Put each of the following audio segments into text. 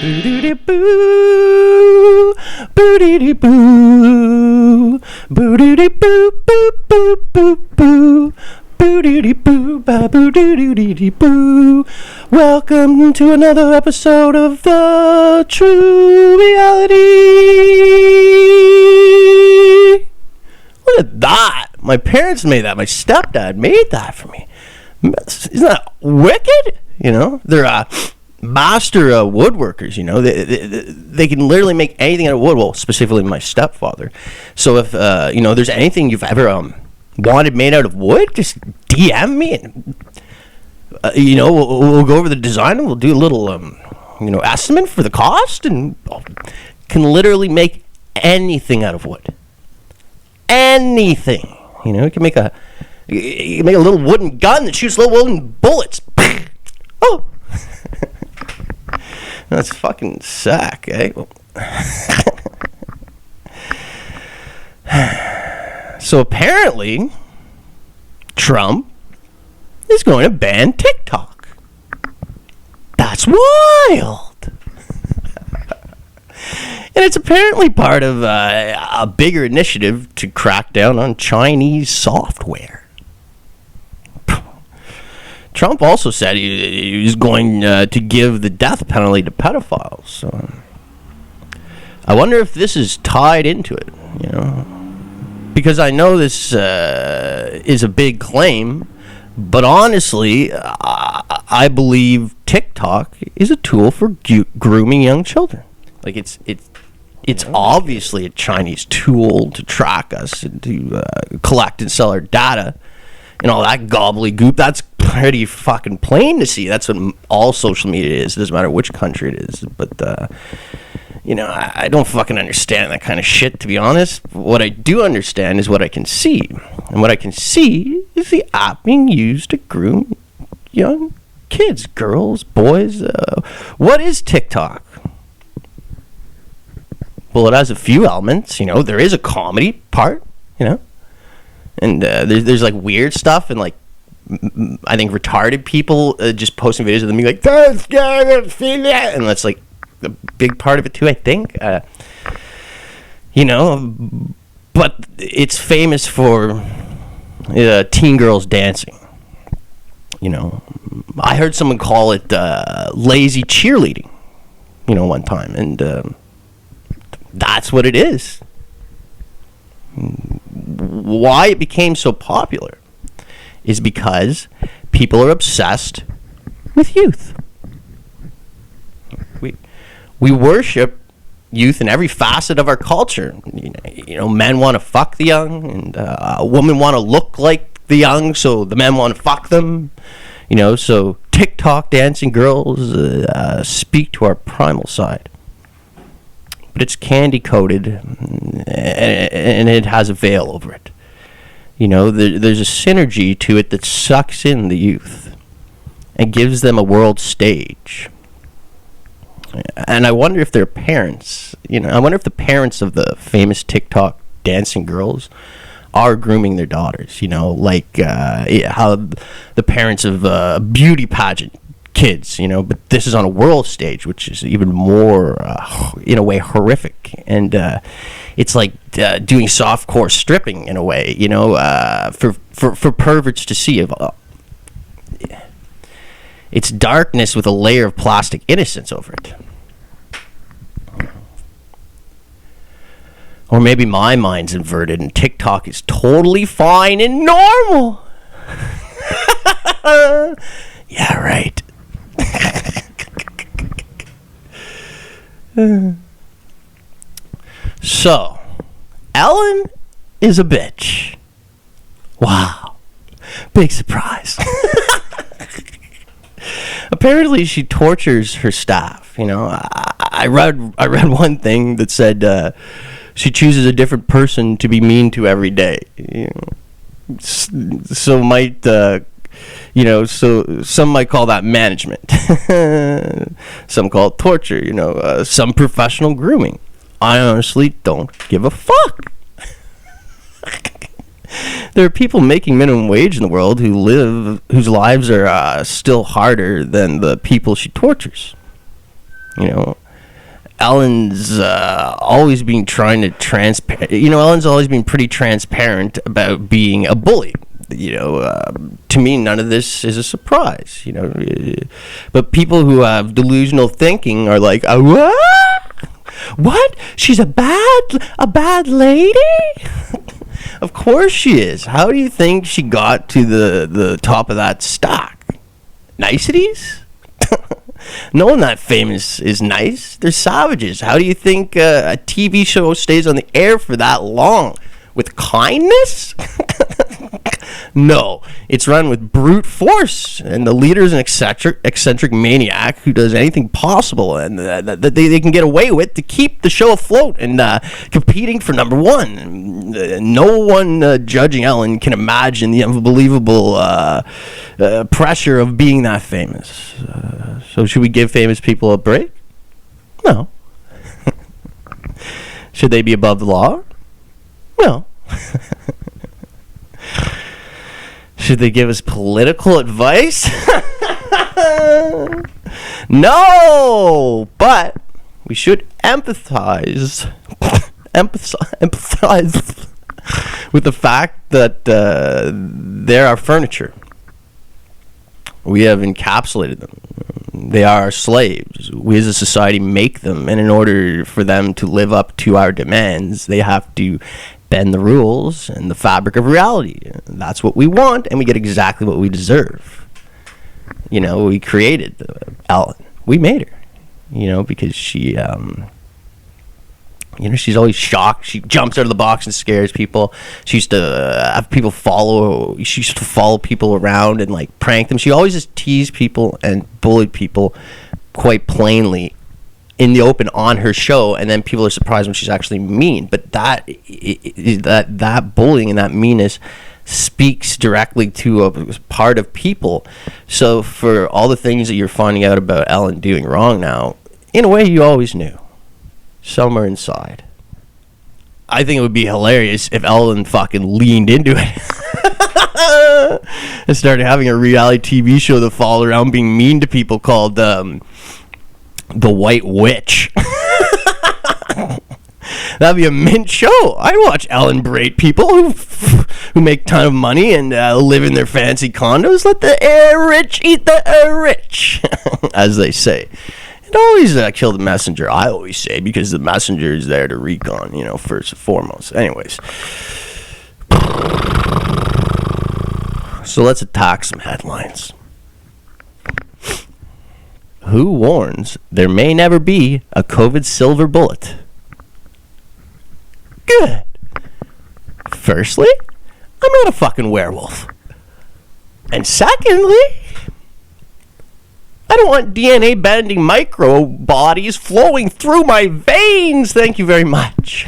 Boo-doo-dee-boo, boo-dee-dee-boo, boo-doo-dee-boo, boo-boo-boo-boo, boo-doo-dee-boo. Welcome to another episode of The True Reality. Look at that. My parents made that. My stepdad made that for me. Isn't that wicked? You know, they're master woodworkers. You know, they can literally make anything out of wood. Well, specifically my stepfather. So if you know, there's anything you've ever wanted made out of wood, just DM me, and you know, we'll go over the design and we'll do a little you know, estimate for the cost, and can literally make anything out of wood. Anything. You know, you can make a little wooden gun that shoots little wooden bullets. Oh. That's fucking sick, eh? So apparently, Trump is going to ban TikTok. That's wild. And it's apparently part of a bigger initiative to crack down on Chinese software. Trump also said he was going to give the death penalty to pedophiles. So I wonder if this is tied into it, you know, because I know this is a big claim, but honestly, I believe TikTok is a tool for grooming young children. Like it's obviously a Chinese tool to track us and to collect and sell our data and all that gobbledygook. That's pretty fucking plain to see. That's what all social media is. It doesn't matter which country it is. But you know, I don't fucking understand that kind of shit, to be honest. What I do understand is what I can see, and what I can see is the app being used to groom young kids, girls, boys. What is TikTok? Well, it has a few elements. You know, there is a comedy part, you know, and there's like weird stuff, and like I think retarded people just posting videos of them being like, and that's like a big part of it too, I think. You know, but it's famous for teen girls dancing. You know, I heard someone call it lazy cheerleading, you know, one time, and that's what it is. Why it became so popular is because people are obsessed with youth. We worship youth in every facet of our culture. You know, men want to fuck the young, and women want to look like the young, so the men want to fuck them. You know, so TikTok dancing girls speak to our primal side. But it's candy coated, and it has a veil over it. You know, there's a synergy to it that sucks in the youth and gives them a world stage. And I wonder if their parents, you know, I wonder if the parents of the famous TikTok dancing girls are grooming their daughters, you know, like how the parents of beauty pageant kids, you know, but this is on a world stage, which is even more, in a way, horrific. And it's like doing softcore stripping in a way, you know, for perverts to see. It's darkness with a layer of plastic innocence over it. Or maybe my mind's inverted and TikTok is totally fine and normal. Yeah, right. So, Ellen is a bitch. Wow. Big surprise. Apparently she tortures her staff, you know. I read one thing that said she chooses a different person to be mean to every day. You know? So might you know, so some might call that management. Some call it torture, you know, some professional grooming. I honestly don't give a fuck. There are people making minimum wage in the world whose lives are still harder than the people she tortures. You know, Ellen's always been trying to Ellen's always been pretty transparent about being a bully. To me, none of this is a surprise. But people who have delusional thinking are like, what? She's a bad lady? Of course she is. How do you think she got to the top of that stack? Niceties? No one that famous is nice. They're savages. How do you think a TV show stays on the air for that long? With kindness? No, it's run with brute force, and the leader is an eccentric maniac who does anything possible and that they can get away with to keep the show afloat and competing for number one. No one judging Ellen can imagine the unbelievable pressure of being that famous. So should we give famous people a break? No. Should they be above the law? No. Should they give us political advice? No, but we should empathize with the fact that they're our furniture. We have encapsulated them. They are our slaves. We as a society make them, and in order for them to live up to our demands, they have to bend the rules and the fabric of reality. That's what we want, and we get exactly what we deserve. We created Ellen. We made her, because she, she's always shocked. She jumps out of the box and scares people. She used to have people she used to follow people around and, prank them. She always just teased people and bullied people quite plainly in the open on her show, and then people are surprised when she's actually mean. But that bullying and that meanness speaks directly to a part of people. So for all the things that you're finding out about Ellen doing wrong now, in a way you always knew somewhere inside. I think it would be hilarious if Ellen fucking leaned into it and started having a reality TV show that followed around being mean to people called The White Witch. That'd be a mint show. I'd watch Ellen berate people who make a ton of money and live in their fancy condos. Let the rich eat the rich, as they say. And always kill the messenger, I always say, because the messenger is there to recon, first and foremost. Anyways. So let's attack some headlines. Who warns there may never be a COVID silver bullet? Good. Firstly, I'm not a fucking werewolf. And secondly, I don't want DNA bending micro bodies flowing through my veins. Thank you very much.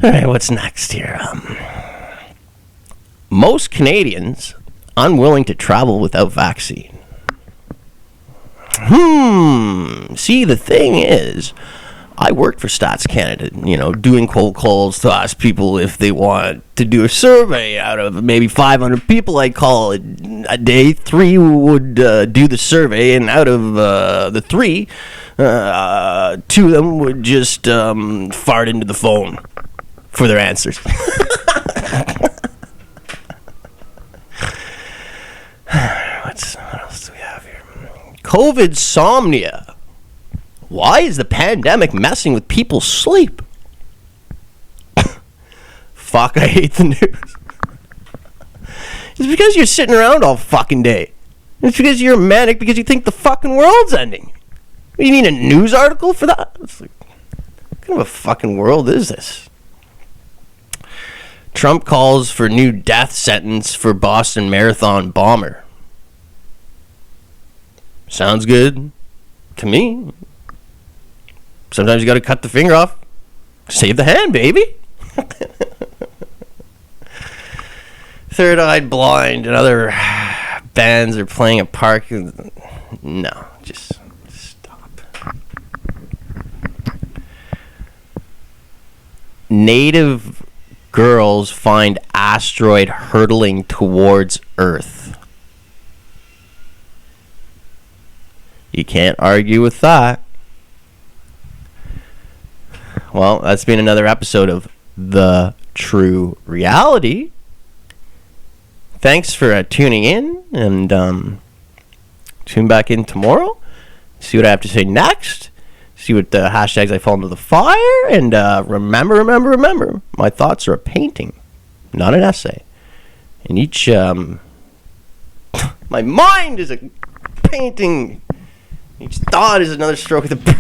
All right, what's next here? Most Canadians unwilling to travel without vaccine. See, the thing is, I worked for Stats Canada, doing cold calls to ask people if they want to do a survey. Out of maybe 500 people I'd call a day, 3 would do the survey, and out of the 3, 2 of them would just fart into the phone for their answers. What else do we have here? COVID-somnia. Why is the pandemic messing with people's sleep? Fuck, I hate the news. It's because you're sitting around all fucking day. It's because you're manic because you think the fucking world's ending. You need a news article for that? It's like, what kind of a fucking world is this? Trump calls for new death sentence for Boston Marathon bomber. Sounds good to me. Sometimes you got to cut the finger off. Save the hand, baby. Third Eyed Blind and other bands are playing at park. No, just stop. Native girls find asteroid hurtling towards Earth. You can't argue with that. Well, that's been another episode of The True Reality. Thanks for tuning in, and tune back in tomorrow. See what I have to say next. See what the hashtags I fall into the fire. And remember, my thoughts are a painting, not an essay. And each, my mind is a painting. Each thought is another stroke of the